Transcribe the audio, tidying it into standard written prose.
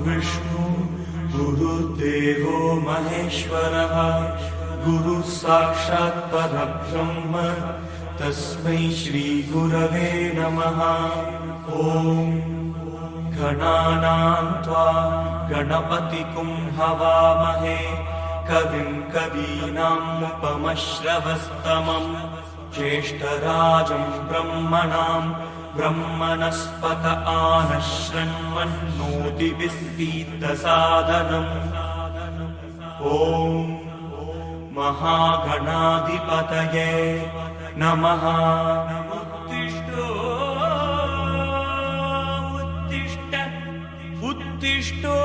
गुरुर्विष्णु गुरुर्देवो महेश्वरः गुरुः साक्षात् परब्रह्म तस्मै श्री गुरवे नमः। ॐ गणानां त्वा गणपतिं हवामहे कविं कवीनाम् उपमश्रवस्तमम् ज्येष्ठराजं ब्रह्मणां ब्रह्मणस्पत आनश्रण्वन्नोतिभिः ॐ महागणाधिपतये नमः। उत्तिष्ठ उत्तिष्ठो